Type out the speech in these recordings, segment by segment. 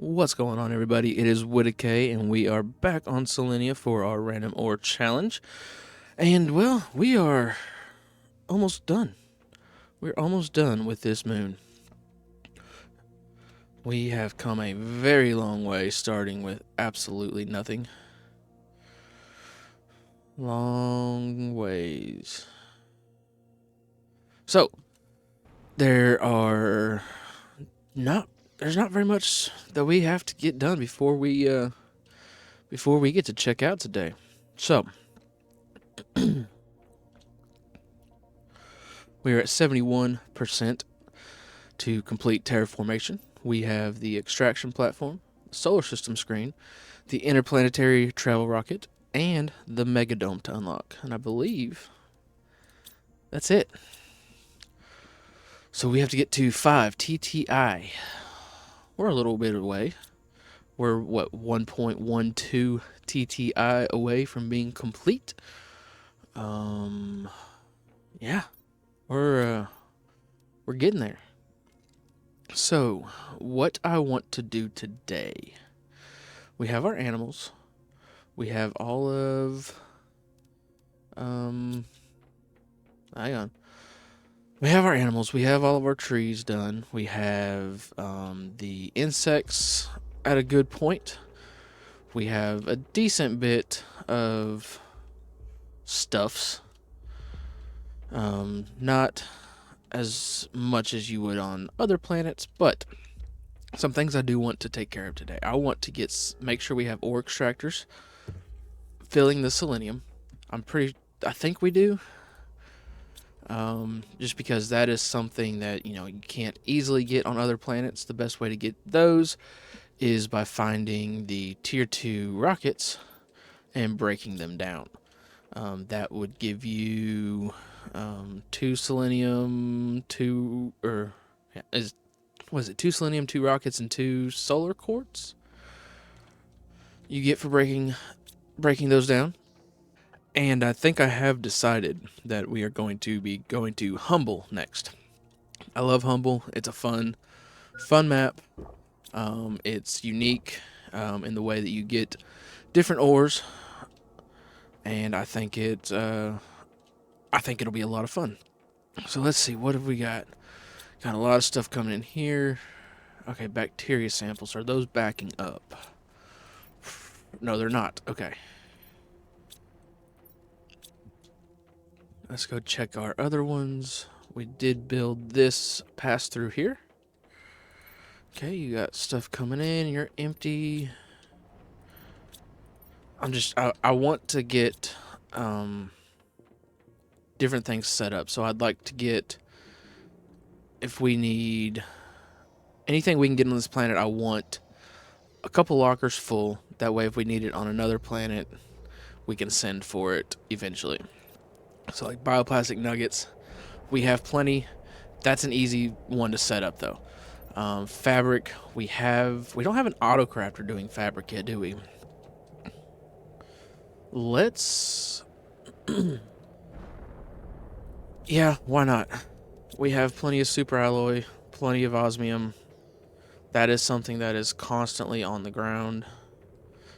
What's going on, everybody? It is Whitakay, and we are back on Selenea for our random ore challenge. And, well, we are almost done. We're almost done with this moon. We have come a very long way, starting with absolutely nothing. Long ways. So, there are there's not very much that we have to get done before we get to check out today. So, we are at 71% to complete terraformation. We have the extraction platform, the solar system screen, the interplanetary travel rocket, and the megadome to unlock. And I believe that's it. So we have to get to 5 TTI. We're a little bit away. We're, 1.12 TTI away from being complete. Yeah. We're getting there. So, what I want to do today, we have our animals. We have all of, hang on. We have our animals. We have all of our trees done. We have the insects at a good point. We have a decent bit of stuffs. Not as much as you would on other planets, but some things I do want to take care of today. I want to make sure we have ore extractors filling the selenium. I think we do. Just because that is something that, you can't easily get on other planets. The best way to get those is by finding the tier 2 rockets and breaking them down. That would give you 2 selenium, 2 selenium, 2 rockets, and 2 solar quartz you get for breaking those down. And I think I have decided that we are going to be going to Humble next. I love Humble. It's a fun map. It's unique in the way that you get different ores, and I think it'll be a lot of fun. So let's see, what have we got? Got a lot of stuff coming in here. Okay, bacteria samples. Are those backing up? No, they're not. Okay. Let's go check our other ones. We did build this pass through here. Okay, you got stuff coming in. You're empty. I want to get different things set up. So I'd like to get, if we need anything we can get on this planet, I want a couple lockers full. That way, if we need it on another planet, we can send for it eventually. So like bioplastic nuggets, we have plenty. That's an easy one to set up though. Fabric, we don't have an auto crafter doing fabric yet, do we? Let's yeah, why not? We have plenty of super alloy, plenty of osmium. That is something that is constantly on the ground.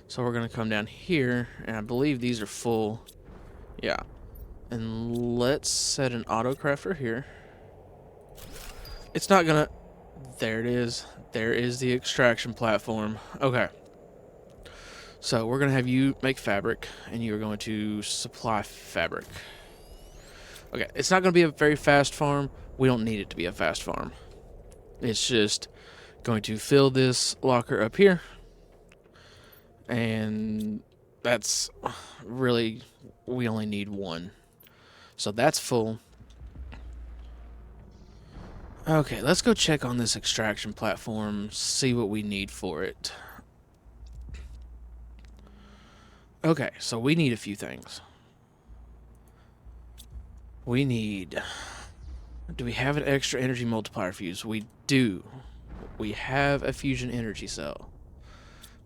So we're gonna come down here, and I believe these are full. Yeah. And let's set an auto crafter here. It's not gonna... There it is. There is the extraction platform. Okay. So we're gonna have you make fabric, and you're going to supply fabric. Okay, it's not gonna be a very fast farm. We don't need it to be a fast farm. It's just going to fill this locker up here. And that's really... We only need one. So that's full. Okay, let's go check on this extraction platform, see what we need for it. Okay, so we need a few things. We need... Do we have an extra energy multiplier fuse? We do. We have a fusion energy cell.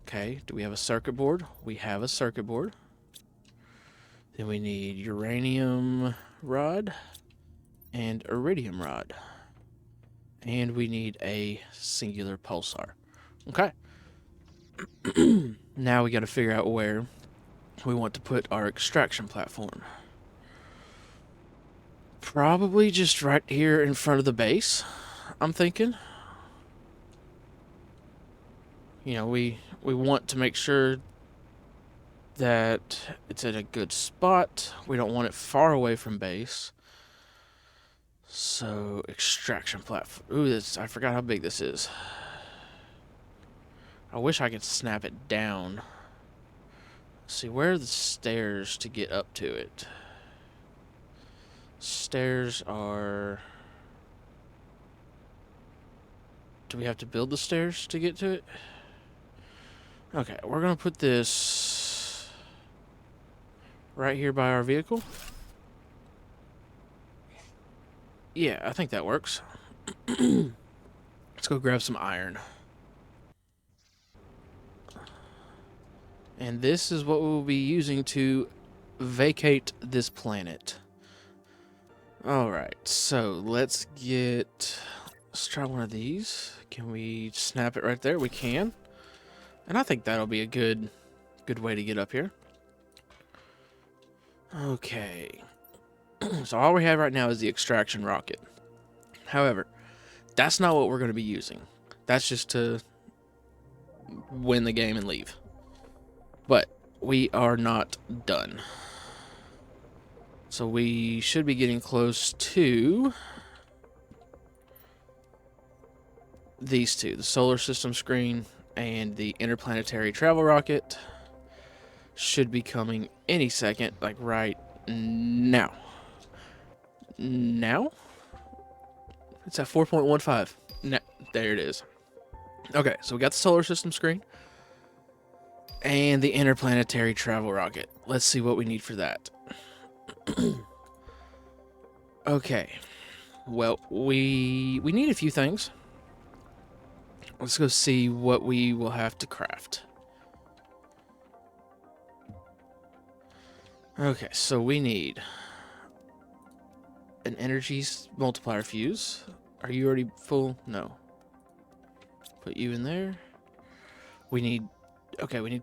Okay, do we have a circuit board? We have a circuit board. Then we need uranium rod and iridium rod. And we need a singular pulsar. Okay, Now we got to figure out where we want to put our extraction platform. Probably just right here in front of the base, I'm thinking. You know, we want to make sure that it's at a good spot. We don't want it far away from base. So, extraction platform. Ooh, I forgot how big this is. I wish I could snap it down. Let's see, where are the stairs to get up to it? Stairs are... Do we have to build the stairs to get to it? Okay, we're going to put this right here by our vehicle. Yeah, I think that works. Let's go grab some iron. And this is what we'll be using to vacate this planet. Alright, so let's try one of these. Can we snap it right there? We can. And I think that'll be a good way to get up here. Okay. So all we have right now is the extraction rocket. However, that's not what we're going to be using. That's just to win the game and leave. But we are not done. So we should be getting close to these two, the solar system screen and the interplanetary travel rocket. Should be coming any second, like right now. Now? It's at 4.15. There it is. Okay, so we got the solar system screen and the interplanetary travel rocket. Let's see what we need for that. Okay. Well, we need a few things. Let's go see what we will have to craft. Okay, so we need an energy multiplier fuse. Are you already full? No. Put you in there. We need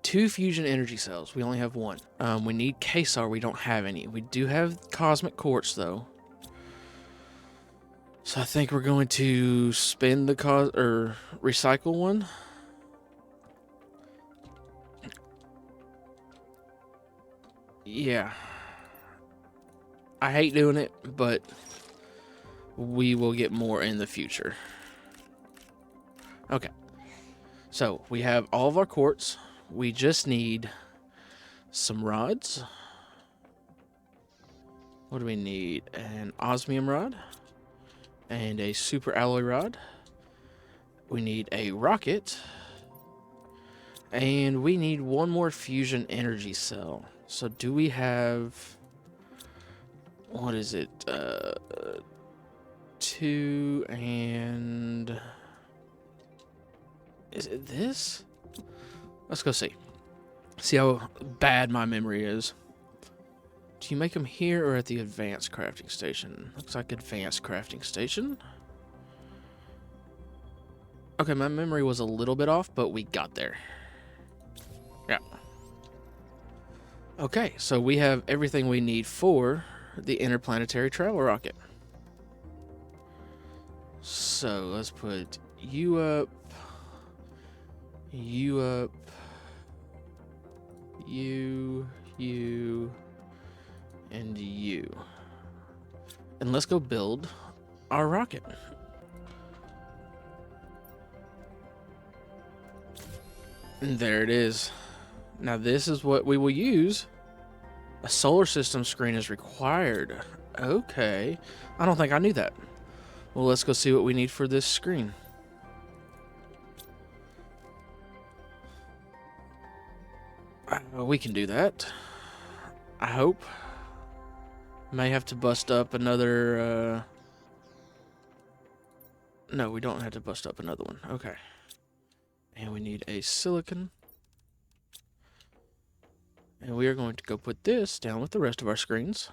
2 fusion energy cells. We only have 1. We need Quesar. We don't have any. We do have cosmic quartz though. So I think we're going to spin the recycle one. Yeah. I hate doing it, but we will get more in the future. Okay. So we have all of our quartz. We just need some rods. What do we need? An osmium rod and a super alloy rod. We need a rocket. And we need 1 more fusion energy cell. So do we have... What is it? 2 and... Is it this? Let's go see. See how bad my memory is. Do you make them here or at the advanced crafting station? Looks like advanced crafting station. Okay, my memory was a little bit off, but we got there. Yeah. Okay, so we have everything we need for the interplanetary travel rocket. So let's put you up, you, and you. And let's go build our rocket. And there it is. Now this is what we will use. A solar system screen is required. Okay. I don't think I knew that. Well, let's go see what we need for this screen. We can do that. I hope. May have to bust up another... No, we don't have to bust up another one. Okay. And we need a silicon. And we are going to go put this down with the rest of our screens.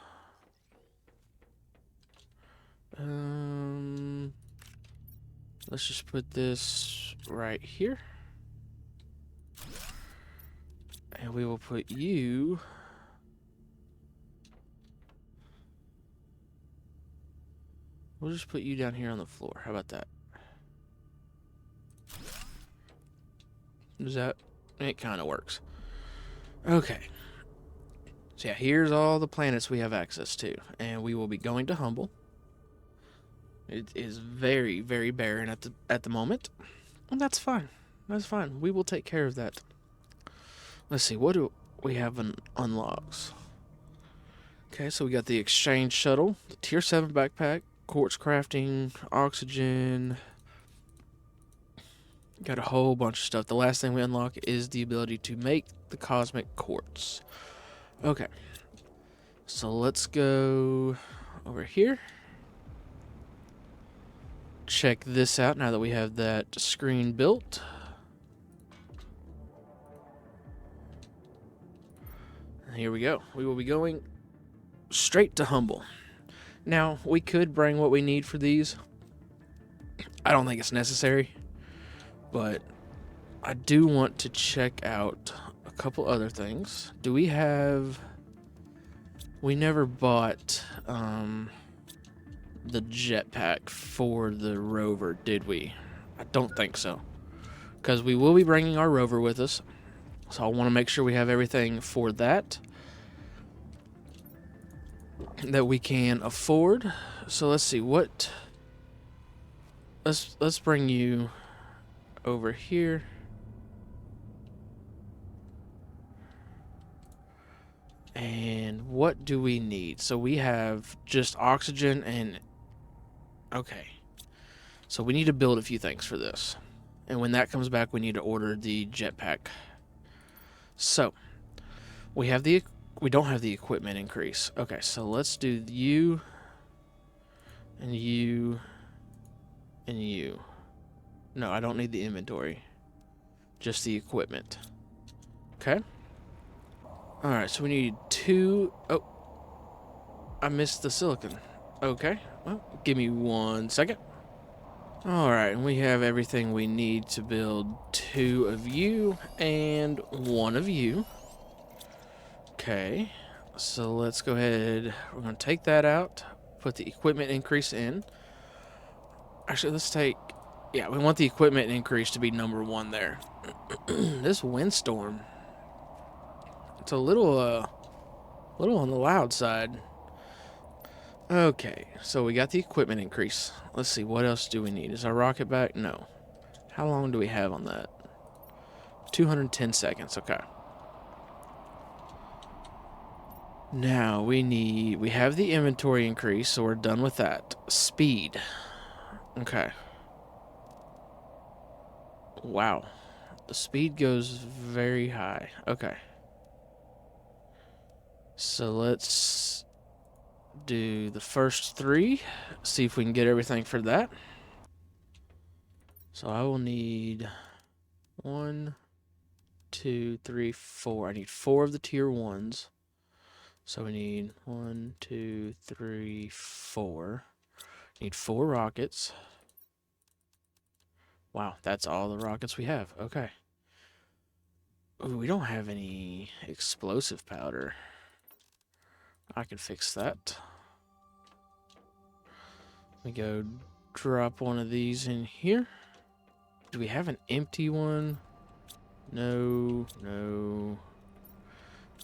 Let's just put this right here. And we will put you... We'll just put you down here on the floor. How about that? Does that... It kind of works. Okay. So yeah, here's all the planets we have access to. And we will be going to Humble. It is very, very barren at the moment. And that's fine. That's fine. We will take care of that. Let's see, what do we have in unlocks? Okay, so we got the exchange shuttle, the tier 7 backpack, quartz crafting, oxygen. Got a whole bunch of stuff. The last thing we unlock is the ability to make the cosmic quartz. Okay. So let's go over here. Check this out now that we have that screen built. Here we go. We will be going straight to Humble. Now, we could bring what we need for these. I don't think it's necessary, but I do want to check out a couple other things. Do we have... We never bought the jetpack for the rover, did we? I don't think so. Because we will be bringing our rover with us. So I want to make sure we have everything for that we can afford. So let's see what... Let's bring you over here. And what do we need? So we have just oxygen and... Okay. So we need to build a few things for this. And when that comes back, we need to order the jetpack. So, we don't have the equipment increase. Okay, so let's do you, and you, and you. No, I don't need the inventory. Just the equipment. Okay. Alright, so we need 2... Oh. I missed the silicon. Okay. Well, give me 1 second. Alright, and we have everything we need to build 2 of you and 1 of you. Okay, so let's go ahead. We're going to take that out, put the equipment increase in. Actually, let's take... Yeah, we want the equipment increase to be number 1 there. This windstorm, it's a little on the loud side. Okay, so we got the equipment increase. Let's see, what else do we need? Is our rocket back? No. How long do we have on that? 210 seconds, okay. Now, we have the inventory increase, so we're done with that. Speed. Okay. Wow. The speed goes very high. Okay. So let's do the first 3. See if we can get everything for that. So I will need 1, 2, 3, 4. I need 4 of the tier 1s. So we need 1, 2, 3, 4. Need 4 rockets. Wow, that's all the rockets we have. Okay. Ooh, we don't have any explosive powder. I can fix that. We go drop one of these in here. Do we have an empty one? No, no,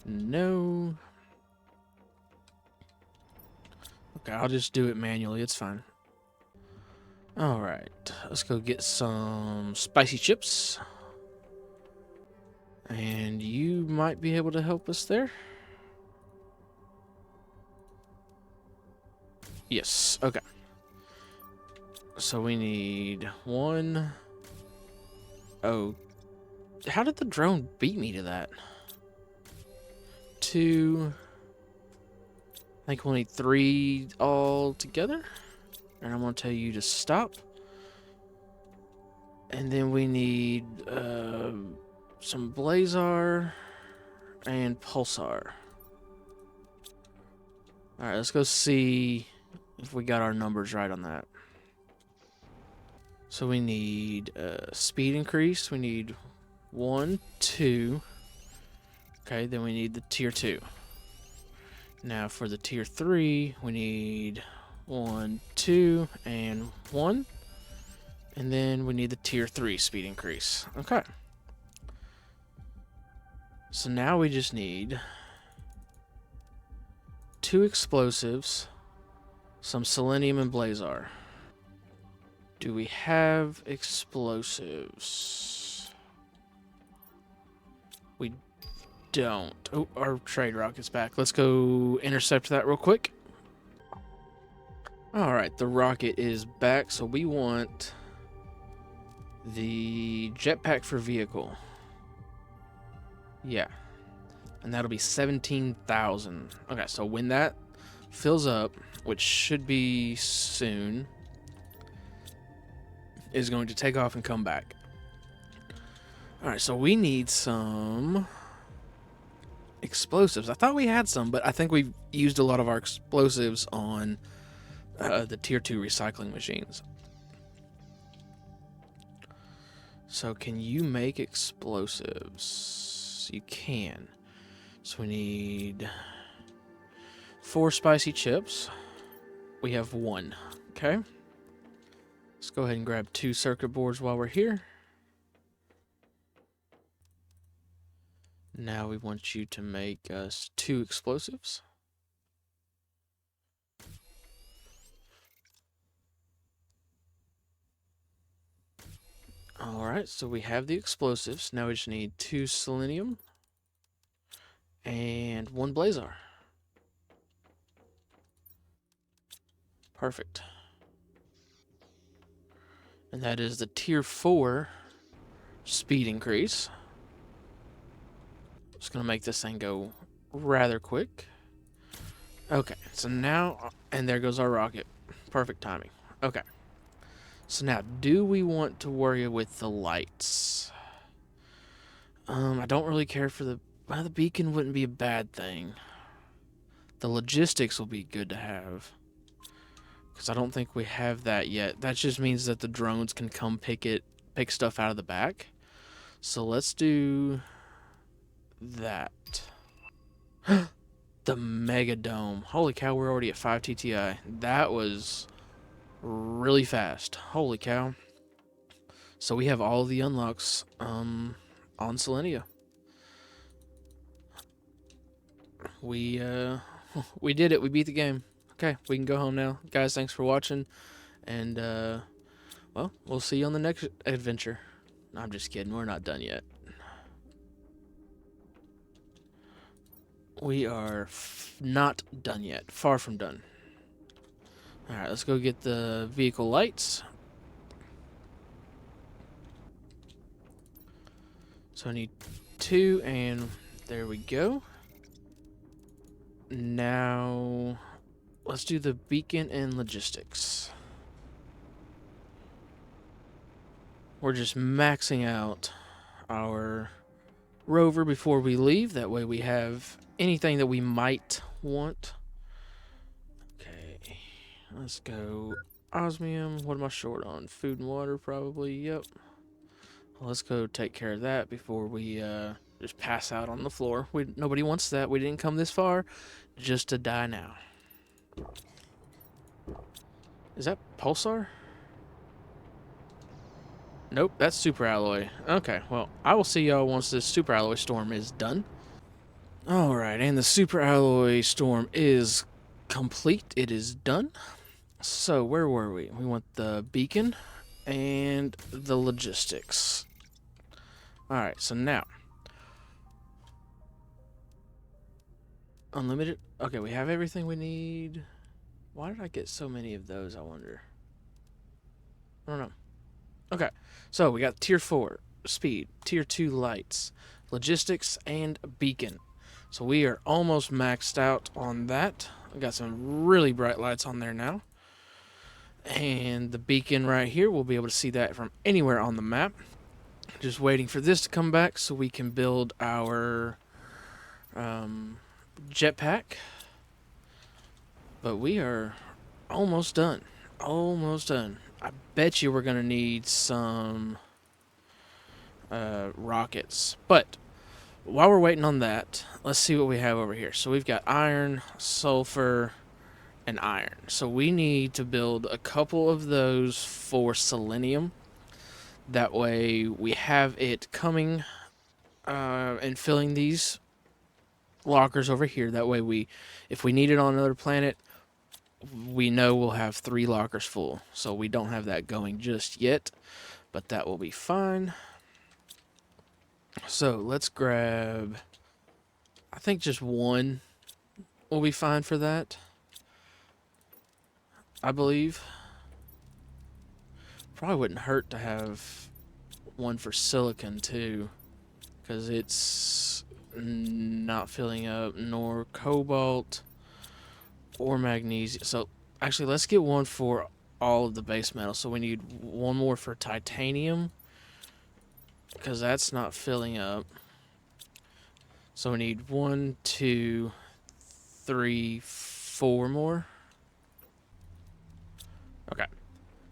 no. Okay, I'll just do it manually. It's fine. Alright, let's go get some spicy chips. And you might be able to help us there. Yes, okay. So we need 1. Oh, how did the drone beat me to that? 2. I think we'll need 3 all together. And I'm going to tell you to stop. And then we need some Blazar and Pulsar. Alright, let's go see if we got our numbers right on that. So we need speed increase. We need 1, 2, Okay, then we need the tier 2. Now for the tier 3, we need 1, 2, and 1. And then we need the tier 3 speed increase. Okay. So now we just need 2 explosives, some selenium and blazar. Do we have explosives? We don't. Oh, our trade rocket's back. Let's go intercept that real quick. Alright, the rocket is back, so we want the jetpack for vehicle. Yeah. And that'll be 17,000. Okay, so when that fills up, which should be soon, is going to take off and come back. Alright, so we need some explosives. I thought we had some, but I think we've used a lot of our explosives on the tier 2 recycling machines. So can you make explosives? You can. So we need 4 spicy chips. We have 1. Okay. Let's go ahead and grab 2 circuit boards while we're here. Now we want you to make us 2 explosives. Alright, so we have the explosives. Now we just need 2 selenium and 1 blazar. Perfect. And that is the tier 4 speed increase. Just gonna make this thing go rather quick. Okay, so now, and there goes our rocket. Perfect timing. Okay. So now, do we want to worry with the lights? I don't really care for the... Well, the beacon wouldn't be a bad thing. The logistics will be good to have. Because I don't think we have that yet. That just means that the drones can come pick stuff out of the back. So let's do that. The Mega Dome. Holy cow, we're already at 5 TTI. That was really fast. Holy cow. So we have all the unlocks on Selenea. We we did it. We beat the game. Okay, we can go home now. Guys, thanks for watching. And well, we'll see you on the next adventure. I'm just kidding. We're not done yet. We are not done yet. Far from done. Alright, let's go get the vehicle lights. So I need 2, and there we go. Now, let's do the beacon and logistics. We're just maxing out our rover before we leave. That way we have anything that we might want. Okay, let's go osmium. What am I short on? Food and water, probably. Yep. Well, let's go take care of that before we just pass out on the floor. Nobody wants that. We didn't come this far just to die now. Is that pulsar? Nope, that's super alloy. Okay, well, I will see y'all once this super alloy storm is done. Alright, and the super alloy storm is complete. It is done. So, where were we? We want the beacon and the logistics. Alright, so now. Unlimited. Okay, we have everything we need. Why did I get so many of those, I wonder? I don't know. Okay, so we got tier 4 speed, tier 2 lights, logistics, and beacon. So we are almost maxed out on that. We got some really bright lights on there now. And the beacon right here, we'll be able to see that from anywhere on the map. Just waiting for this to come back so we can build our jetpack. But we are almost done. Almost done. I bet you we're going to need some rockets. But while we're waiting on that, let's see what we have over here. So we've got iron, sulfur, and iron. So we need to build a couple of those for selenium. That way we have it coming and filling these lockers over here. That way if we need it on another planet, we know we'll have 3 lockers full. So we don't have that going just yet, but that will be fine. So let's grab, I think just one will be fine for that, I believe. Probably wouldn't hurt to have one for silicon too, because it's not filling up, nor cobalt or magnesium. So actually, let's get one for all of the base metals. So we need one more for titanium, because that's not filling up. So we need 1, 2, 3, 4 more. Okay.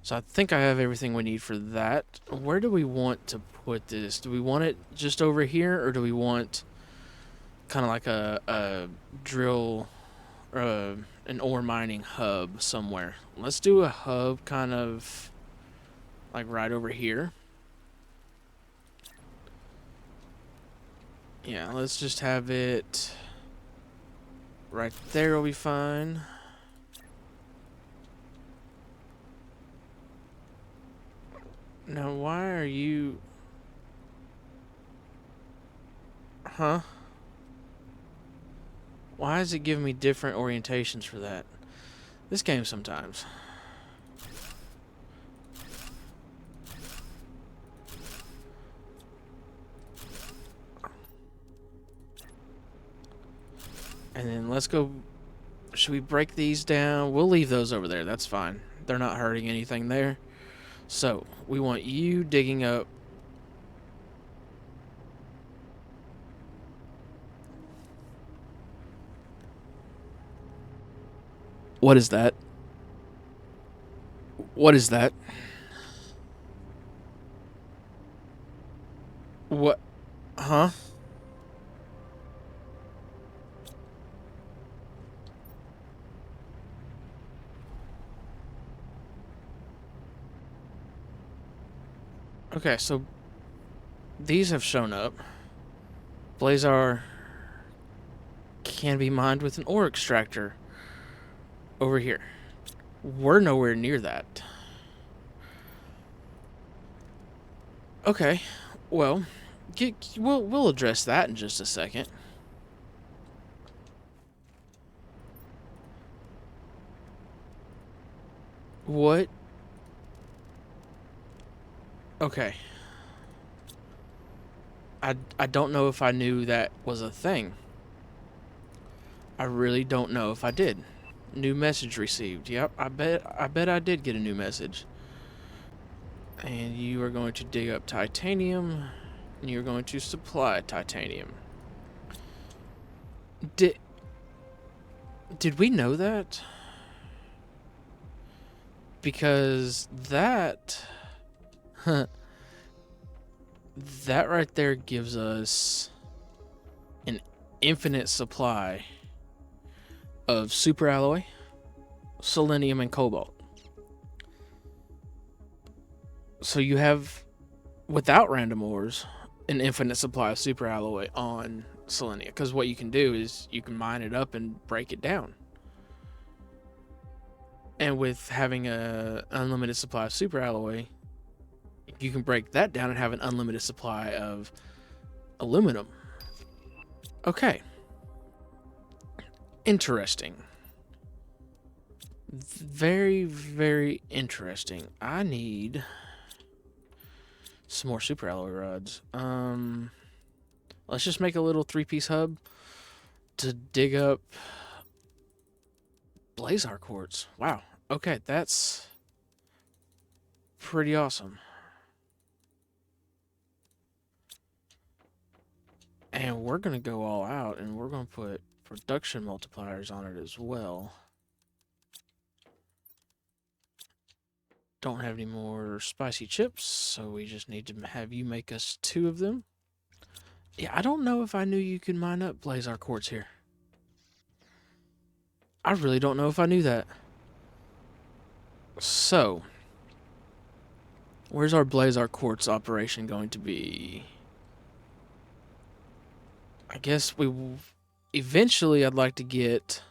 So I think I have everything we need for that. Where do we want to put this? Do we want it just over here, or do we want kind of like a drill, an ore mining hub somewhere? Let's do a hub kind of like right over here. Yeah, let's just have it right there will be fine. Now, why are you... Huh? Why is it giving me different orientations for that? This game sometimes. And then let's go... Should we break these down? We'll leave those over there. That's fine. They're not hurting anything there. So, we want you digging up... What is that? What is that? What? Huh? Okay, so these have shown up. Blazar can be mined with an ore extractor over here. We're nowhere near that. Okay, well, we'll address that in just a second. What? Okay. I don't know if I knew that was a thing. I really don't know if I did. New message received. Yep, I bet I did get a new message. And you are going to dig up titanium, and you're going to supply titanium. Did we know that? Because that that right there gives us an infinite supply of superalloy, selenium, and cobalt. So you have, without random ores, an infinite supply of superalloy on Selenea. Because what you can do is you can mine it up and break it down. And with having an unlimited supply of superalloy, you can break that down and have an unlimited supply of aluminum. Okay. Interesting. Very, very interesting. I need some more superalloy rods. Let's just make a little 3-piece hub to dig up Blazar quartz. Wow. Okay, that's pretty awesome. And we're going to go all out, and we're going to put production multipliers on it as well. Don't have any more spicy chips, so we just need to have you make us 2 of them. Yeah, I don't know if I knew you could mine up Blazar quartz here. I really don't know if I knew that. So, where's our Blazar quartz operation going to be? I guess eventually I'd like to get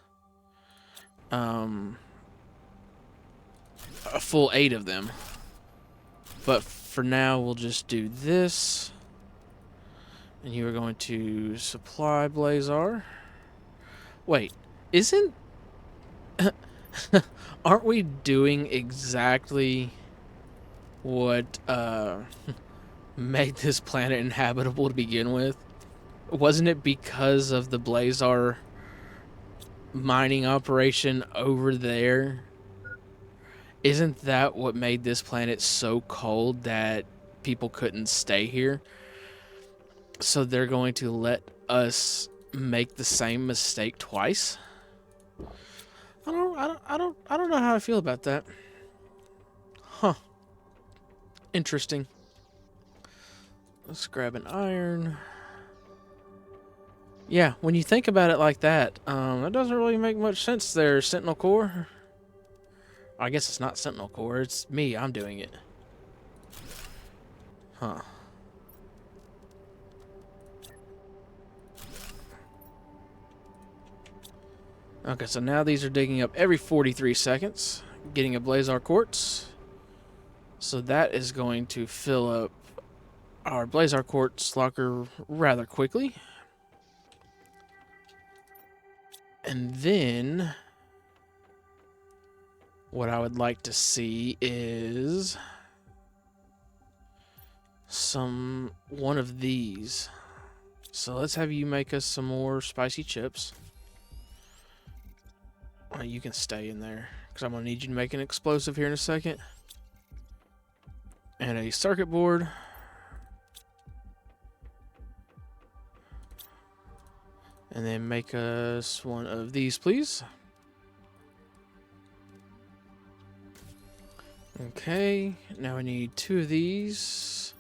a full 8 of them. But for now, we'll just do this. And you are going to supply Blazar. Wait, isn't... aren't we doing exactly what made this planet inhabitable to begin with? Wasn't it because of the Blazar mining operation over there? Isn't that what made this planet so cold that people couldn't stay here? So they're going to let us make the same mistake twice? I don't know how I feel about that. Huh. Interesting. Let's grab an iron. Yeah, when you think about it like that, that doesn't really make much sense there, Sentinel Core. I guess it's not Sentinel Core, it's me, I'm doing it. Huh. Okay, so now these are digging up every 43 seconds, getting a Blazar Quartz. So that is going to fill up our Blazar Quartz locker rather quickly. And then what I would like to see is one of these. So let's have you make us some more spicy chips. You can stay in there because I'm going to need you to make an explosive here in a second. And a circuit board. And then make us one of these, please. Okay, now I need 2 of these.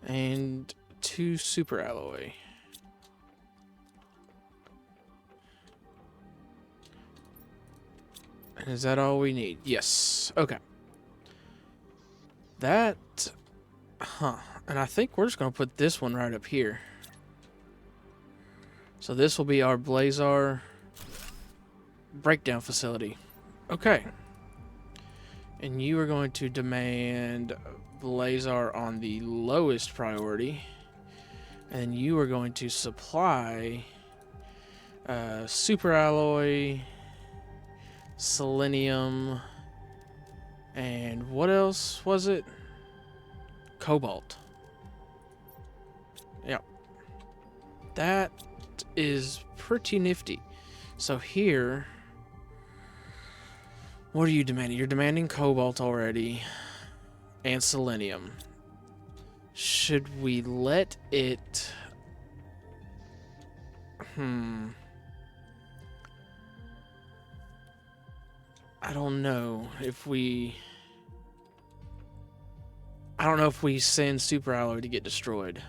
And 2 super alloy. And is that all we need? Yes. Okay. That... Huh. And I think we're just going to put this one right up here. So this will be our Blazar breakdown facility. Okay. And you are going to demand Blazar on the lowest priority. And you are going to supply super alloy, selenium, and what else was it? Cobalt. Yep. That is pretty nifty. So here, what are you demanding? You're demanding cobalt already and selenium. Should we let it... I don't know if we... I don't know if we send super alloy to get destroyed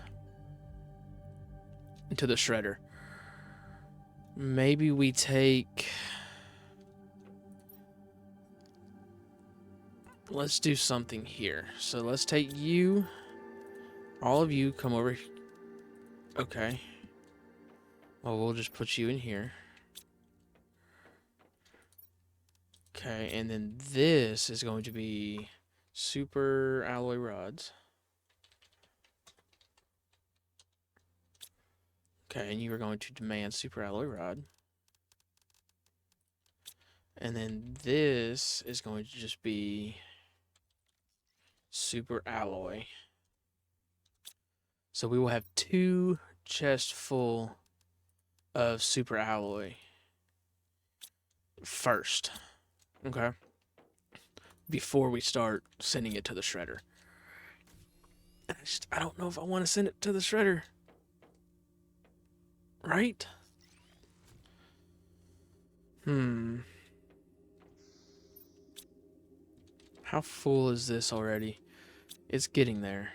into the shredder. Maybe we take... Let's do something here. So let's take you. All of you come over. Okay. Well, we'll just put you in here. Okay, and then this is going to be super alloy rods. Okay, and you are going to demand super alloy rod. And then this is going to just be super alloy. So we will have 2 chests full of super alloy first. Okay. Before we start sending it to the shredder. I don't know if I want to send it to the shredder. Right? How full is this already? It's getting there.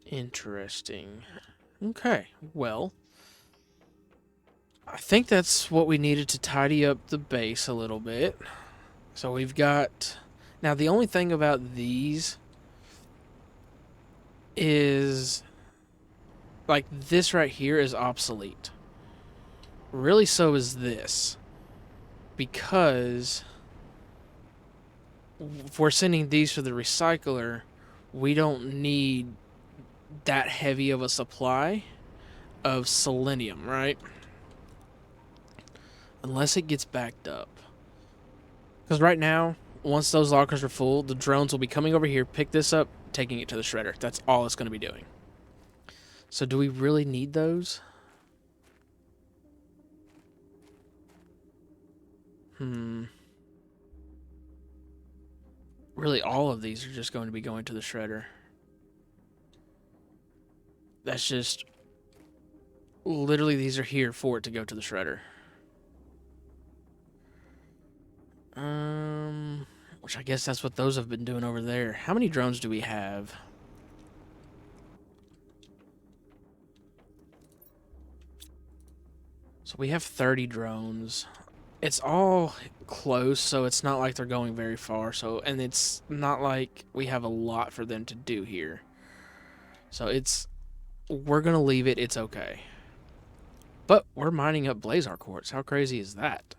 Interesting. Okay, well, I think that's what we needed to tidy up the base a little bit. So we've got... Now, the only thing about these is... Like, this right here is obsolete. Really, so is this. Because if we're sending these for the recycler, we don't need that heavy of a supply of selenium, right? Unless it gets backed up. Because right now, once those lockers are full, the drones will be coming over here, pick this up, taking it to the shredder. That's all it's going to be doing. So do we really need those? Really, all of these are just going to be going to the shredder. That's just... Literally, these are here for it to go to the shredder. Which I guess that's what those have been doing over there. How many drones do we have? So we have 30 drones. It's all close, so it's not like they're going very far. So, and it's not like we have a lot for them to do here. So it's... We're going to leave it. It's okay. But we're mining up Blazar quartz. How crazy is that?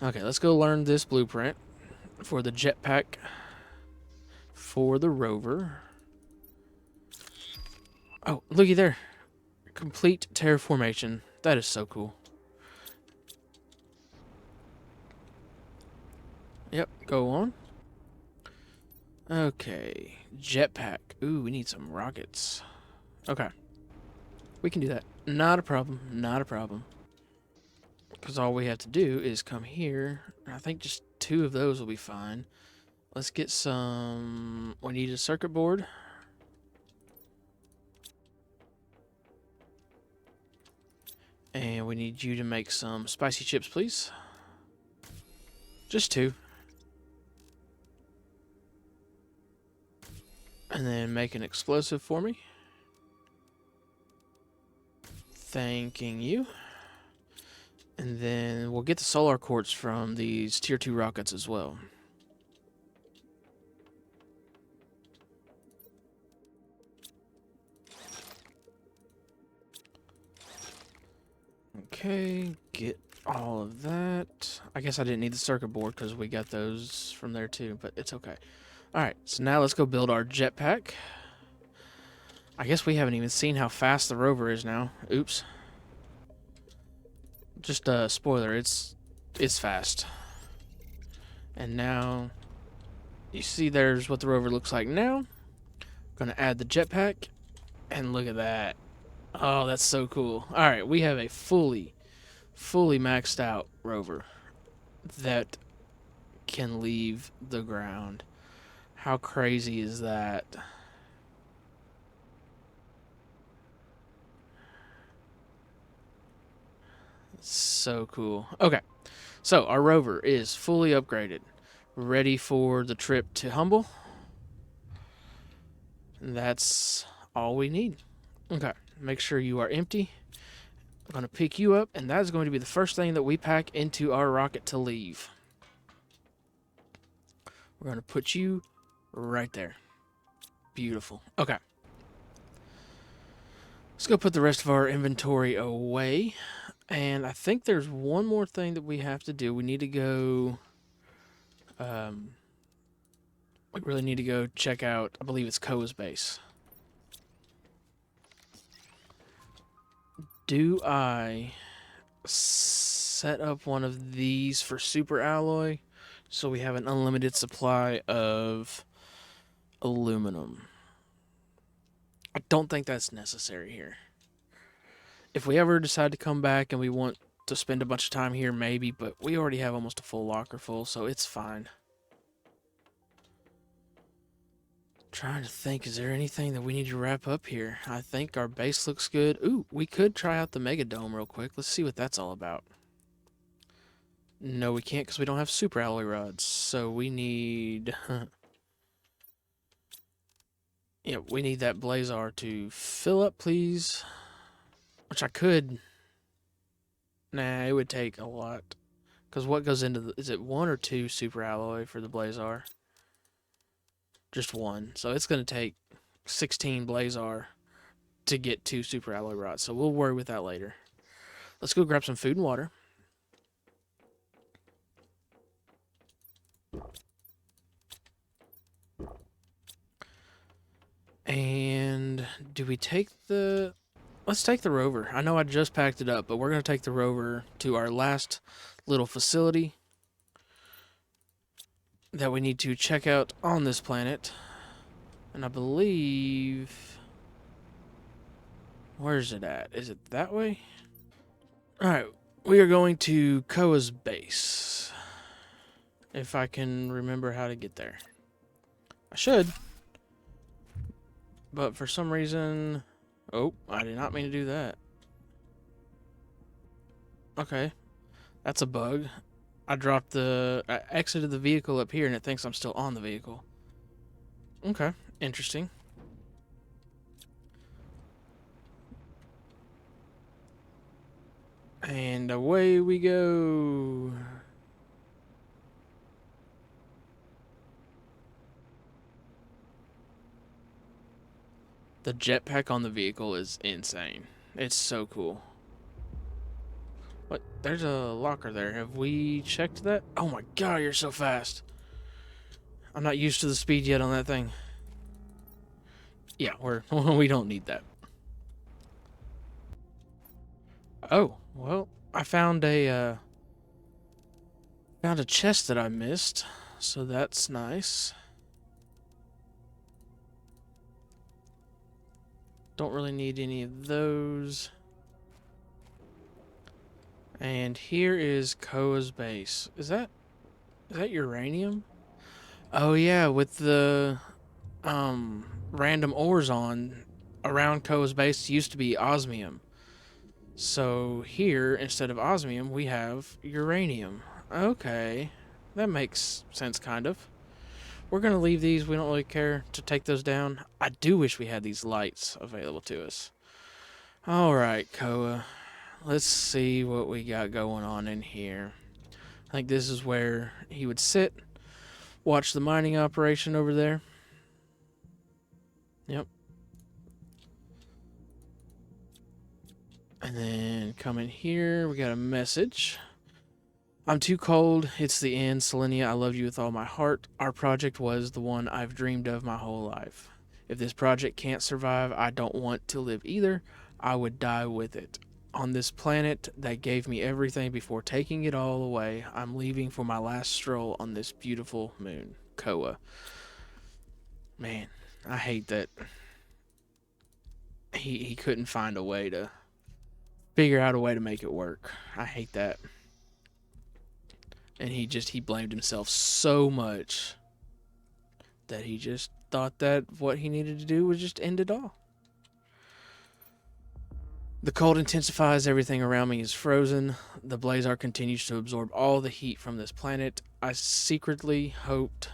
Okay, let's go learn this blueprint for the jetpack for the rover. Oh, looky there. Complete terraformation. That is so cool. Yep, go on. Okay, jetpack. Ooh, we need some rockets. Okay. We can do that. Not a problem. Not a problem. Because all we have to do is come here. I think just 2 of those will be fine. Let's get some... We need a circuit board. And we need you to make some spicy chips, please. Just 2. And then make an explosive for me. Thanking you. And then we'll get the solar quartz from these tier 2 rockets as well. Okay, get all of that. I guess I didn't need the circuit board because we got those from there too, but it's okay. Alright, so now let's go build our jetpack. I guess we haven't even seen how fast the rover is now. Oops. Just a spoiler, it's fast. And now, you see there's what the rover looks like now. Gonna add the jetpack, and look at that. Oh, that's so cool. Alright, we have a fully maxed out rover that can leave the ground. How crazy is that? So cool. Okay, so our rover is fully upgraded, ready for the trip to Humble. And that's all we need. Okay, make sure you are empty. I'm going to pick you up, and that is going to be the first thing that we pack into our rocket to leave. We're going to put you right there. Beautiful. Okay. Let's go put the rest of our inventory away. And I think there's one more thing that we have to do. We need to go... we really need to go check out, I believe it's Koa's base. Do I set up one of these for super alloy so we have an unlimited supply of aluminum? I don't think that's necessary here. If we ever decide to come back and we want to spend a bunch of time here, maybe, but we already have almost a full locker full, so it's fine. Trying to think, is there anything that we need to wrap up here? I think our base looks good. Ooh, we could try out the Mega Dome real quick. Let's see what that's all about. No, we can't because we don't have super alloy rods. So we need... Yeah, we need that blazar to fill up, please. Which I could. Nah, it would take a lot. Because what goes into the. Is it one or two super alloy for the blazar? Just one. So it's going to take 16 blazar to get 2 super alloy rods. So we'll worry with that later. Let's go grab some food and water. And do we take the... Let's take the rover. I know I just packed it up, but we're going to take the rover to our last little facility that we need to check out on this planet. And I believe... Where's it at? Is it that way? Alright, we are going to Koa's base. If I can remember how to get there. I should. But for some reason... Oh, I did not mean to do that. Okay, that's a bug. I exited the vehicle up here and it thinks I'm still on the vehicle. Okay, interesting. And away we go. The jetpack on the vehicle is insane. It's so cool. What? There's a locker there. Have we checked that? Oh my god, you're so fast. I'm not used to the speed yet on that thing. Yeah, we don't need that. Oh, well, I found a chest that I missed, so that's nice. Don't really need any of those. And here is Koa's base. Is that uranium? Oh yeah, with the random ores on around Koa's base used to be osmium. So here, instead of osmium, we have uranium. Okay, that makes sense, kind of. We're gonna leave these. We don't really care to take those down. I do wish we had these lights available to us. All right, Koa. Let's see what we got going on in here. I think this is where he would sit, watch the mining operation over there. Yep. And then come in here. We got a message. I'm too cold. It's the end. Selenea, I love you with all my heart. Our project was the one I've dreamed of my whole life. If this project can't survive, I don't want to live either. I would die with it. On this planet that gave me everything before taking it all away, I'm leaving for my last stroll on this beautiful moon. Koa. Man, I hate that he couldn't find a way to figure out a way to make it work. I hate that. And he blamed himself so much that he just thought that what he needed to do was just end it all. The cold intensifies, everything around me is frozen. The blazar continues to absorb all the heat from this planet. I secretly hoped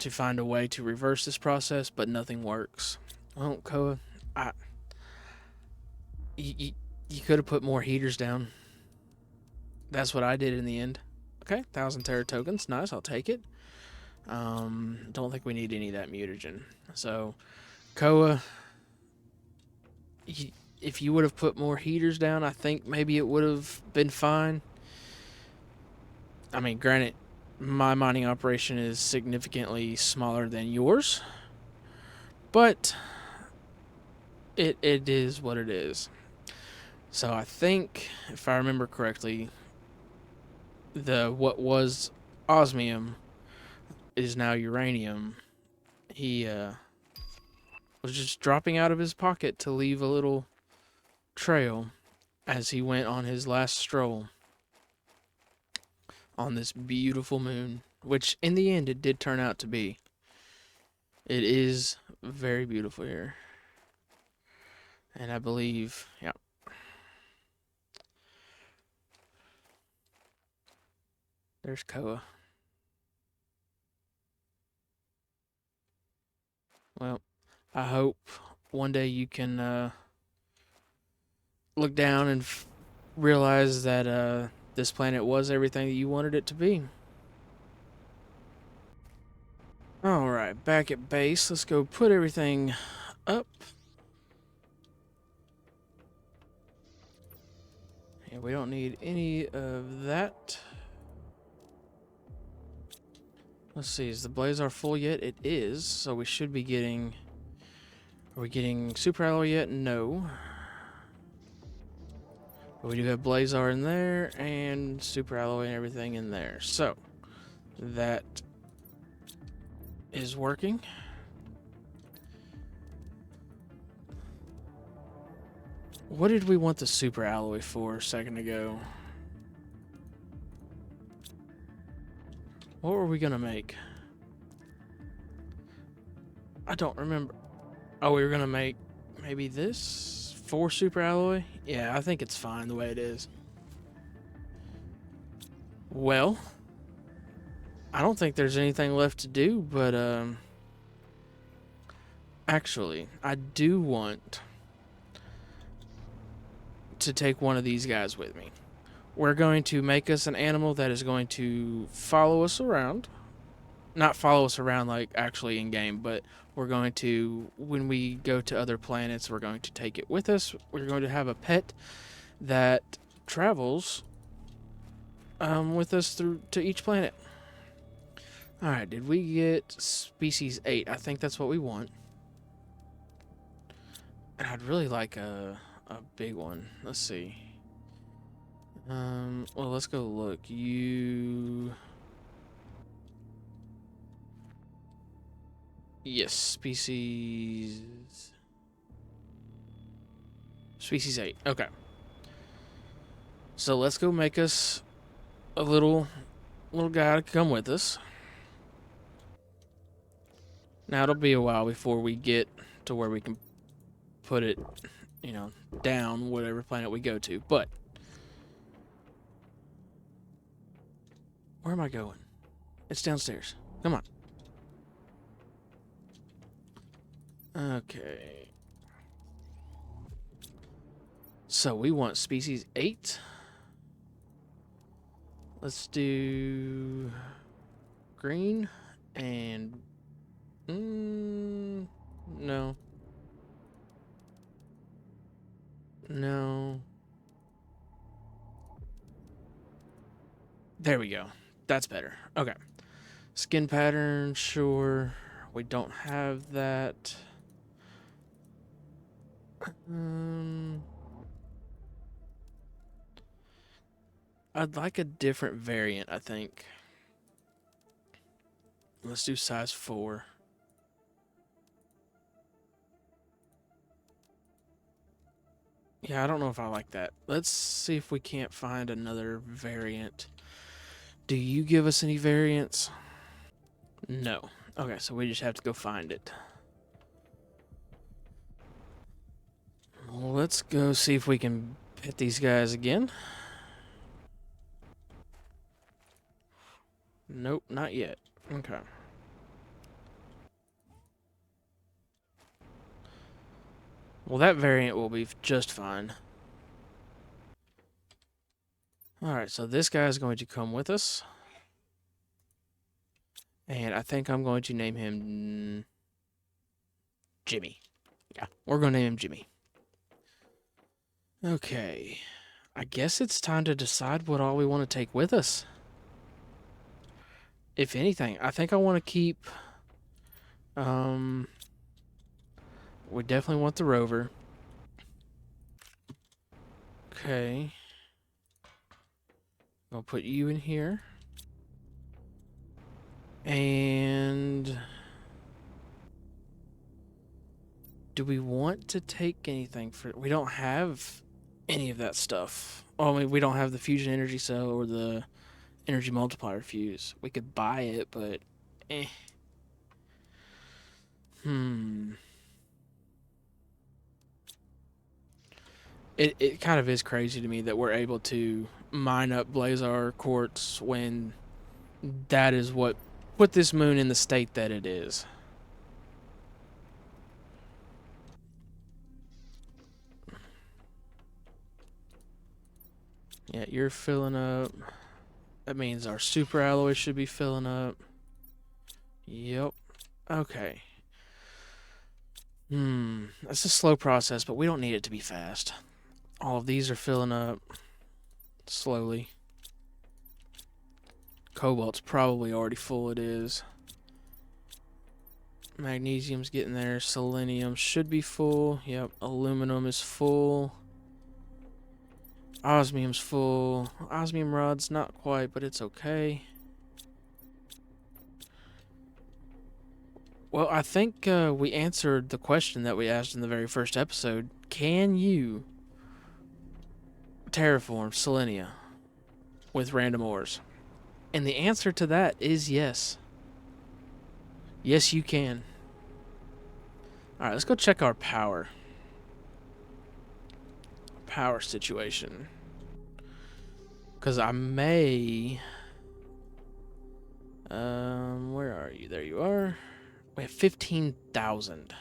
to find a way to reverse this process, but nothing works. Well, Koa, you could have put more heaters down. That's what I did in the end. Okay, 1,000 Terra tokens. Nice, I'll take it. Don't think we need any of that mutagen. So, Koa, if you would have put more heaters down, I think maybe it would have been fine. I mean, granted, my mining operation is significantly smaller than yours, but it is what it is. So I think, if I remember correctly, what was osmium is now uranium. He was just dropping out of his pocket to leave a little trail as he went on his last stroll on this beautiful moon, which in the end it did turn out to be. It is very beautiful here. And I believe, yeah. There's Koa. Well, I hope one day you can look down and realize that this planet was everything that you wanted it to be. Alright, back at base. Let's go put everything up. Yeah, we don't need any of that. Let's see, is the Blazar full yet? It is, so we should be getting... Are we getting Super Alloy yet? No. But we do have Blazar in there, and Super Alloy and everything in there. So, that is working. What did we want the Super Alloy for a second ago? What were we gonna make? I don't remember. Oh, we were gonna make maybe this? 4 Super Alloy? Yeah, I think it's fine the way it is. Well, I don't think there's anything left to do, but actually, I do want to take one of these guys with me. We're going to make us an animal that is going to follow us around. Not follow us around like actually in game, but we're going to, when we go to other planets, we're going to take it with us. We're going to have a pet that travels with us through to each planet. Alright, did we get species 8? I think that's what we want. And I'd really like a big one. Let's see. Well, let's go look. Yes, species 8. Okay. So let's go make us a little guy to come with us. Now it'll be a while before we get to where we can put it, down whatever planet we go to. But where am I going? It's downstairs. Come on. Okay. So we want species 8. Let's do green and no. No. There we go. That's better. Okay. Skin pattern, sure. We don't have that. I'd like a different variant, I think. Let's do size 4. Yeah, I don't know if I like that. Let's see if we can't find another variant. Do you give us any variants? No. Okay, so we just have to go find it. Well, let's go see if we can hit these guys again. Nope, not yet. Okay. Well, that variant will be just fine. Alright, so this guy is going to come with us. And I think I'm going to name him Jimmy. Yeah, we're going to name him Jimmy. Okay. I guess it's time to decide what all we want to take with us. If anything, I think I want to keep... we definitely want the rover. Okay. I'll put you in here. And... do we want to take anything for... we don't have any of that stuff. Well, I mean, we don't have the fusion energy cell or the energy multiplier fuse. We could buy it, but... It kind of is crazy to me that we're able to mine up Blazar quartz when that is what put this moon in the state that it is. Yeah, you're filling up. That means our super alloy should be filling up. Yep. Okay. That's a slow process, but we don't need it to be fast. All of these are filling up slowly. Cobalt's probably already full, it is. Magnesium's getting there. Selenium should be full. Yep. Aluminum is full. Osmium's full. Osmium rod's not quite, but it's okay. Well, I think we answered the question that we asked in the very first episode. Can you terraform Selenea with random ores? And the answer to that is yes. Yes, you can. Alright, let's go check our power. Power situation. Because I may... where are you? There you are. We have 15,000.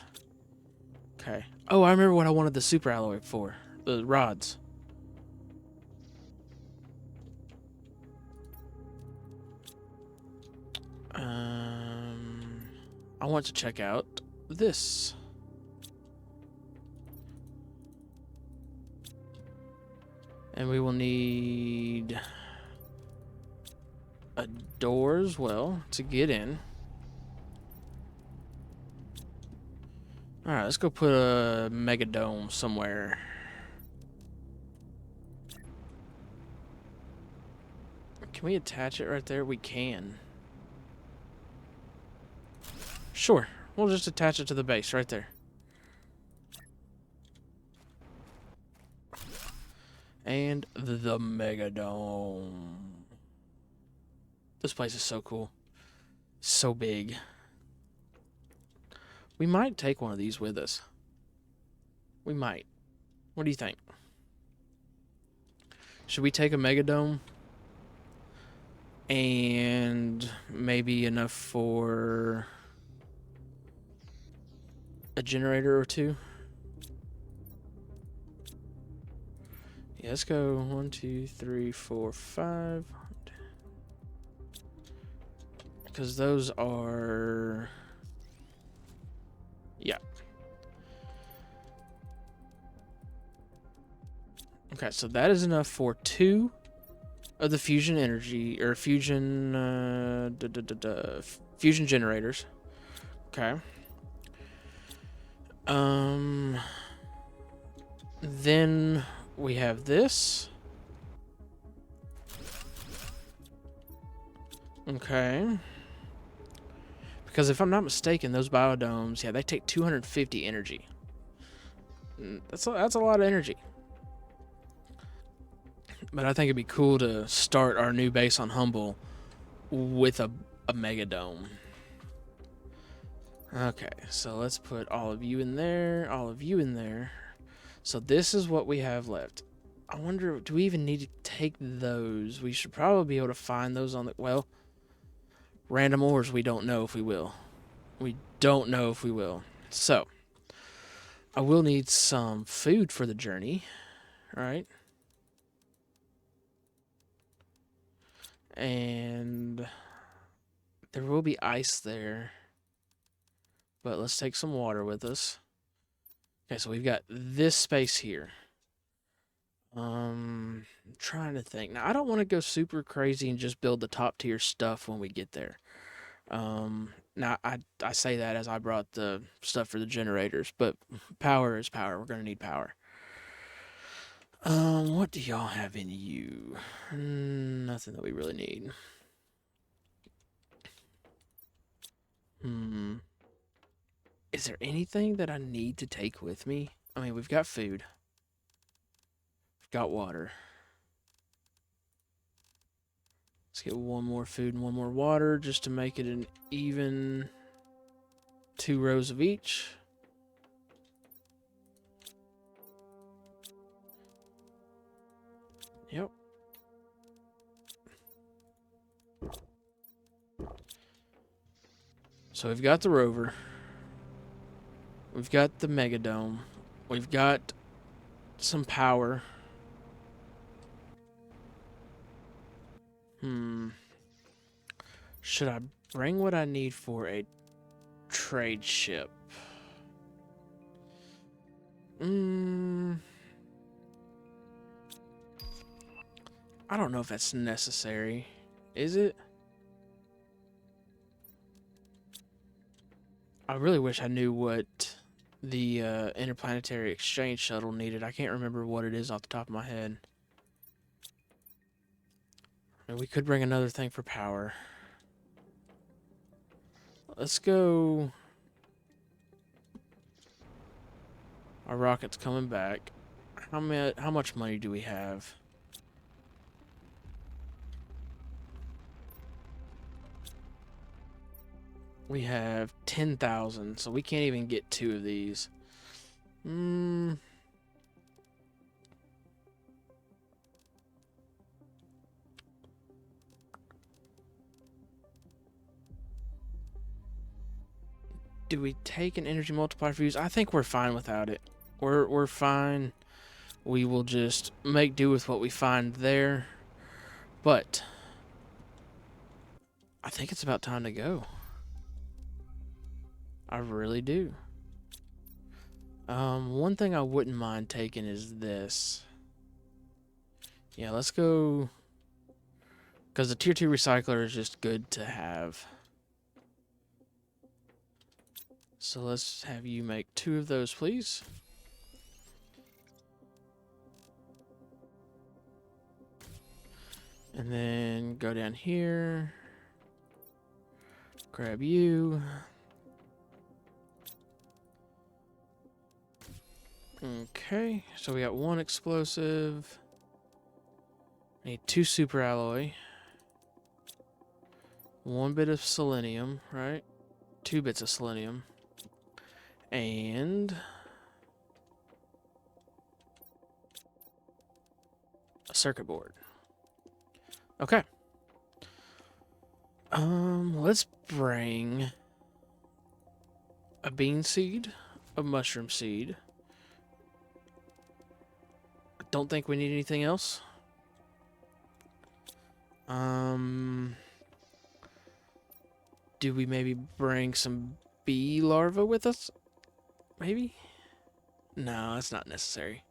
Okay. Oh, I remember what I wanted the super alloy for. The rods. I want to check out this. And we will need a door as well to get in. Alright, let's go put a mega dome somewhere. Can we attach it right there? We can. Sure. We'll just attach it to the base right there. And the mega dome. This place is so cool. So big. We might take one of these with us. We might. What do you think? Should we take a mega dome? And maybe enough for a generator or two? Yeah, let's go 1, 2, 3, 4, 5. Because those are... Yeah. Okay, so that is enough for 2 of the fusion energy, or fusion... fusion generators. Okay. Then we have this. Okay. Because if I'm not mistaken, those biodomes, yeah, they take 250 energy. That's a lot of energy. But I think it'd be cool to start our new base on Humble with a mega dome. Okay, so let's put all of you in there, all of you in there. So this is what we have left. I wonder, do we even need to take those? We should probably be able to find those on the... Well, random ores, we don't know if we will. We don't know if we will. So, I will need some food for the journey, right? And there will be ice there. But let's take some water with us. Okay, so we've got this space here. I'm trying to think. Now, I don't want to go super crazy and just build the top tier stuff when we get there. Now, I say that as I brought the stuff for the generators, but power is power. We're going to need power. What do y'all have in you? Nothing that we really need. Is there anything that I need to take with me? I mean, we've got food. We've got water. Let's get one more food and one more water just to make it an even 2 rows of each. Yep. So we've got the rover. We've got the mega dome. We've got some power. Should I bring what I need for a trade ship? I don't know if that's necessary. Is it? I really wish I knew what the interplanetary exchange shuttle needed. I can't remember what it is off the top of my head. I mean, we could bring another thing for power. Let's go. Our rocket's coming back. How much money do we have? We have 10,000, so we can't even get 2 of these. Do we take an energy multiplier for use? I think we're fine without it. We're fine. We will just make do with what we find there. But I think it's about time to go. I really do. One thing I wouldn't mind taking is this. Yeah, let's go. Because the tier 2 recycler is just good to have. So let's have you make 2 of those, please. And then go down here. Grab you. Okay, so we got 1 explosive. Need 2 super alloy. 1 bit of selenium, right? 2 bits of selenium. And a circuit board. Okay. Let's bring a bean seed, a mushroom seed. I don't think we need anything else. Do we maybe bring some bee larvae with us? Maybe? No, that's not necessary.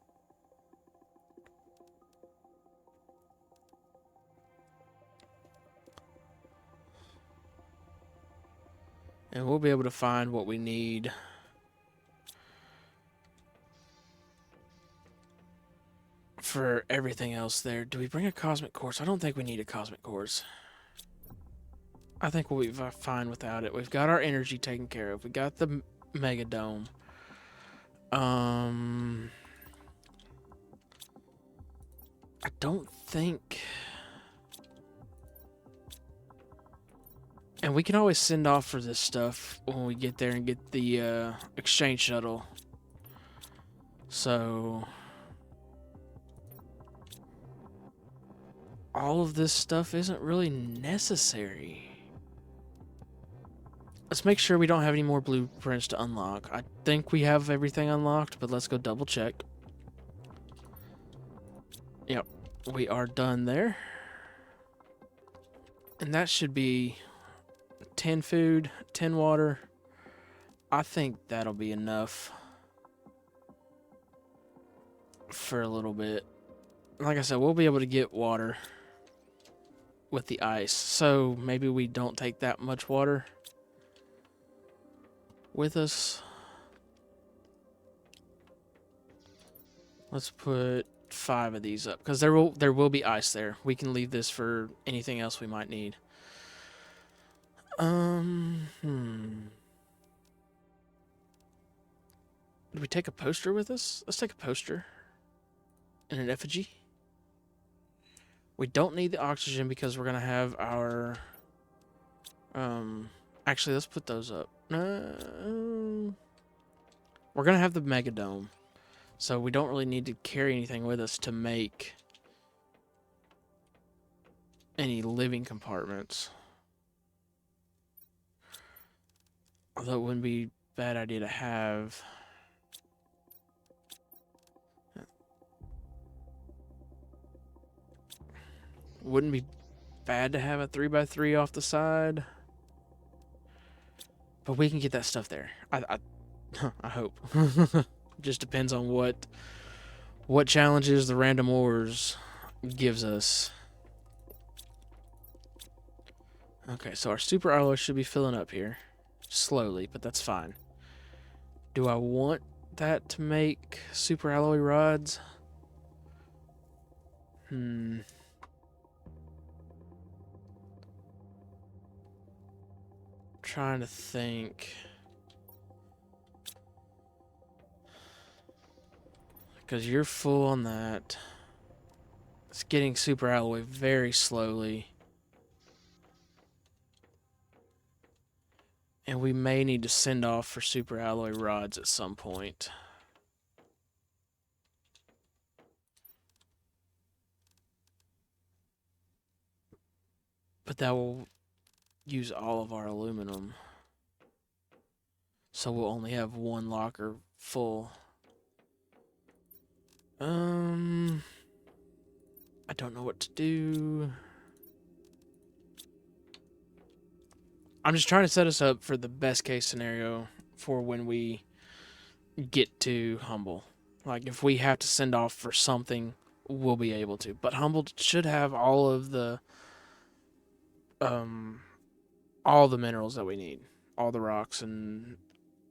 And we'll be able to find what we need. For everything else there. Do we bring a cosmic course? I don't think we need a cosmic course. I think we'll be fine without it. We've got our energy taken care of. We got the mega dome. I don't think... And we can always send off for this stuff when we get there and get the exchange shuttle. So... all of this stuff isn't really necessary. Let's make sure we don't have any more blueprints to unlock. I think we have everything unlocked, but let's go double check. Yep, we are done there. And that should be 10 food, 10 water. I think that'll be enough for a little bit. Like I said, we'll be able to get water with the ice. So maybe we don't take that much water with us. Let's put 5 of these up because there will be ice there. We can leave this for anything else we might need. Do we take a poster with us? Let's take a poster and an effigy. We don't need the oxygen because we're gonna have our actually let's put those up. We're gonna have the mega dome. So we don't really need to carry anything with us to make any living compartments. Although it wouldn't be a bad idea to have. Wouldn't be bad to have a 3x3 off the side. But we can get that stuff there. I hope. Just depends on what challenges the random ores gives us. Okay, so our super alloy should be filling up here. Slowly, but that's fine. Do I want that to make super alloy rods? Trying to think. Because you're full on that. It's getting super alloy very slowly. And we may need to send off for super alloy rods at some point. But that will use all of our aluminum. So we'll only have one locker full. I don't know what to do. I'm just trying to set us up for the best case scenario for when we get to Humble. Like, if we have to send off for something, we'll be able to. But Humble should have all the minerals that we need. All the rocks and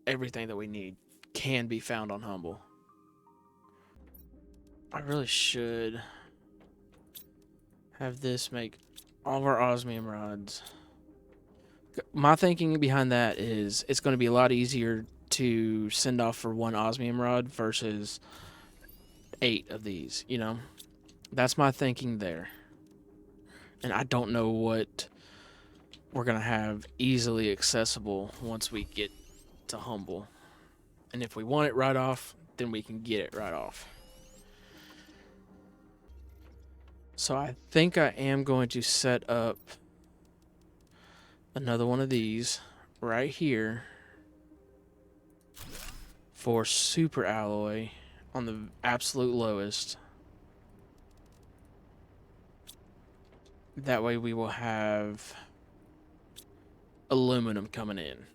everything that we need can be found on Humble. I really should have this make all of our osmium rods. My thinking behind that is it's going to be a lot easier to send off for one osmium rod versus 8 of these, you know? That's my thinking there. And I don't know what we're going to have easily accessible once we get to Humble. And if we want it right off, then we can get it right off. So I think I am going to set up another one of these right here for super alloy on the absolute lowest. That way we will have aluminum coming in.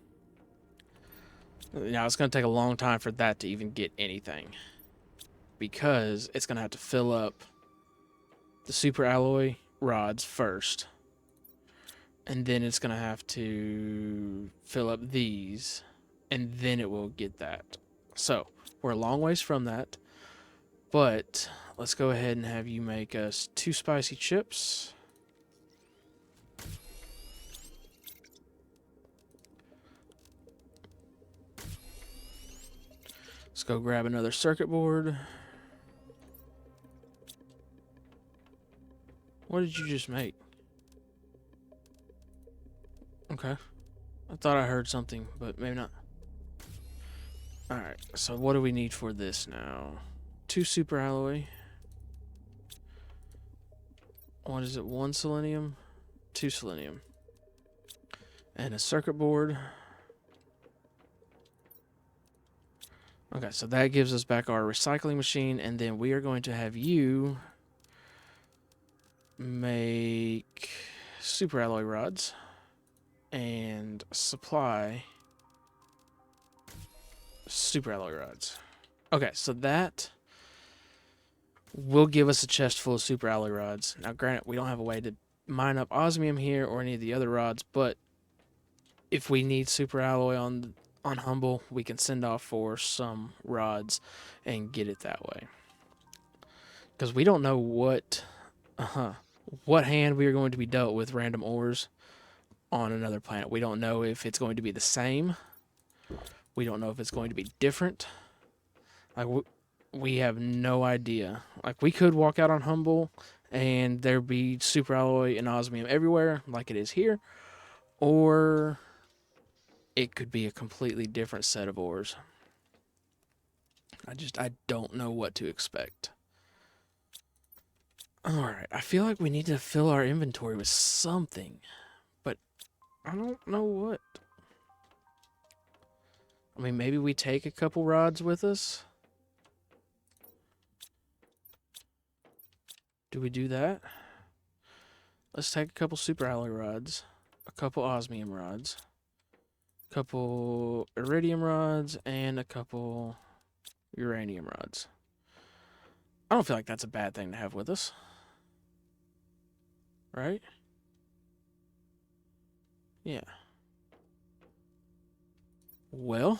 Now it's going to take a long time for that to even get anything, because it's going to have to fill up the super alloy rods first, and then it's going to have to fill up these, and then it will get that. So we're a long ways from that, but let's go ahead and have you make us 2 spicy chips. Let's go grab another circuit board. What did you just make? Okay. I thought I heard something, but maybe not. Alright, so what do we need for this now? 2 super alloy. What is it? 1 selenium? 2 selenium. And a circuit board. Okay, so that gives us back our recycling machine, and then we are going to have you make super alloy rods and supply super alloy rods. Okay, so that will give us a chest full of super alloy rods. Now, granted, we don't have a way to mine up osmium here or any of the other rods, but if we need super alloy on Humble, we can send off for some rods and get it that way. Because we don't know what hand we are going to be dealt with random ores on another planet. We don't know if it's going to be the same. We don't know if it's going to be different. Like, we have no idea. Like, we could walk out on Humble and there be super alloy and osmium everywhere, like it is here, or it could be a completely different set of ores. I don't know what to expect. Alright, I feel like we need to fill our inventory with something, but I don't know what. I mean, maybe we take a couple rods with us? Do we do that? Let's take a couple super alloy rods, a couple osmium rods, a couple iridium rods, and a couple uranium rods. I don't feel like that's a bad thing to have with us. Right? Yeah. Well,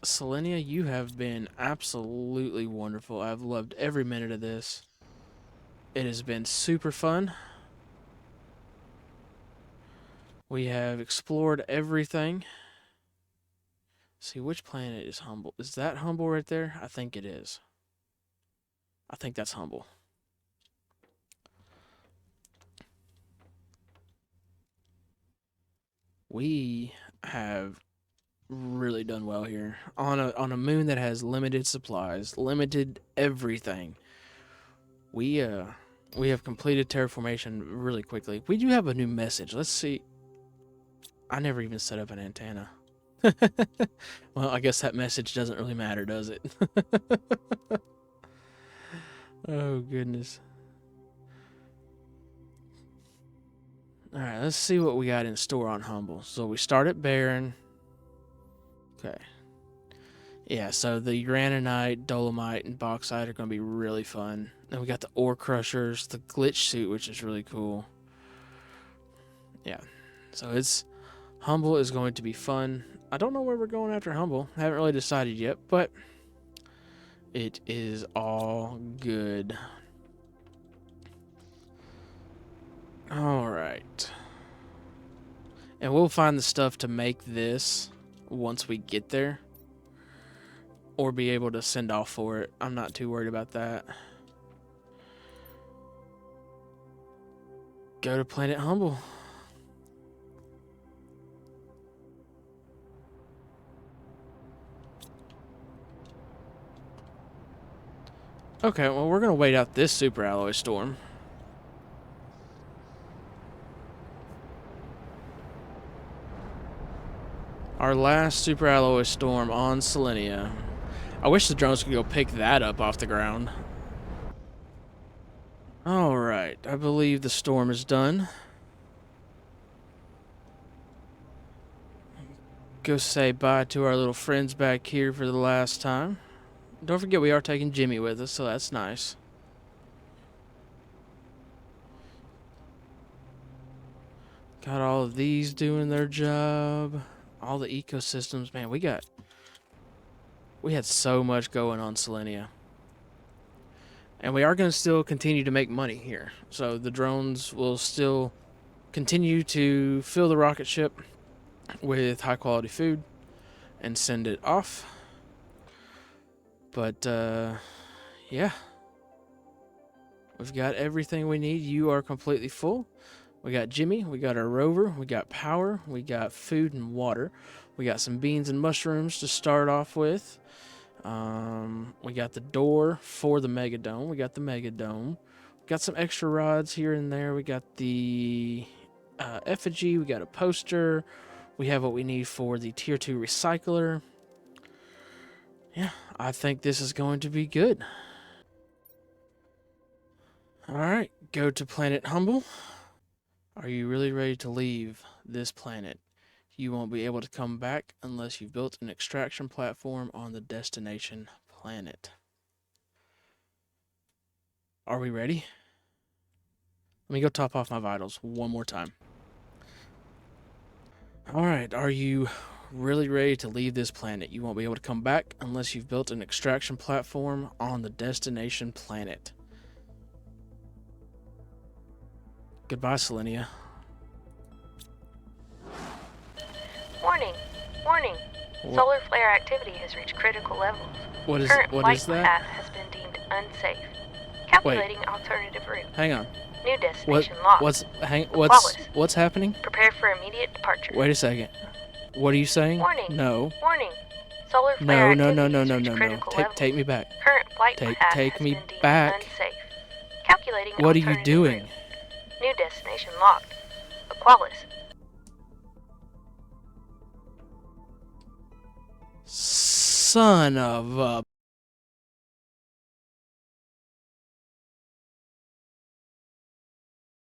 Selenea, you have been absolutely wonderful. I've loved every minute of this. It has been super fun. We have explored everything. See, which planet is Humble? Is that Humble right there? I think it is. I think that's Humble. We have really done well here on a moon that has limited supplies, limited everything. We have completed terraformation really quickly. We do have a new message. Let's see. I never even set up an antenna. Well, I guess that message doesn't really matter, does it? Oh goodness. All right, let's see what we got in store on Humble. So we start at Barren. Okay. Yeah, so the Uraninite, Dolomite, and Bauxite are going to be really fun. Then we got the Ore Crushers, the Glitch Suit, which is really cool. Yeah, so Humble is going to be fun. I don't know where we're going after Humble. I haven't really decided yet, but it is all good. All right. And we'll find the stuff to make this once we get there. Or be able to send off for it. I'm not too worried about that. Go to Planet Humble. Okay, well, we're going to wait out this super alloy storm. Our last super alloy storm on Selenea. I wish the drones could go pick that up off the ground. Alright, I believe the storm is done. Go say bye to our little friends back here for the last time. Don't forget we are taking Jimmy with us, so that's nice. Got all of these doing their job. All the ecosystems, man, we had so much going on Selenea. And we are going to still continue to make money here. So the drones will still continue to fill the rocket ship with high quality food and send it off. But yeah, we've got everything we need. You are completely full. We got Jimmy, we got our rover, we got power, we got food and water. We got some beans and mushrooms to start off with. We got the door for the Megadome. We got the Megadome. We got some extra rods here and there. We got the effigy. We got a poster. We have what we need for the tier 2 recycler. Yeah, I think this is going to be good. Alright, go to Planet Humble. Are you really ready to leave this planet? You won't be able to come back unless you've built an extraction platform on the destination planet. Are we ready? Let me go top off my vitals one more time. Alright, are you really ready to leave this planet? You won't be able to come back unless you've built an extraction platform on the destination planet. Goodbye, Selenea. Warning! Warning! What? Solar flare activity has reached critical levels. Current flight that? path has been deemed unsafe. Calculating alternative route. Hang on. New destination locked. What's happening? Prepare for immediate departure. Wait a second. What are you saying? Warning! No. Warning! Solar flare No. activity has reached critical levels. Take me back. Current flight path Take has me been deemed back. unsafe. Calculating What are you alternative doing? route. New destination locked. Aqualis. Son of a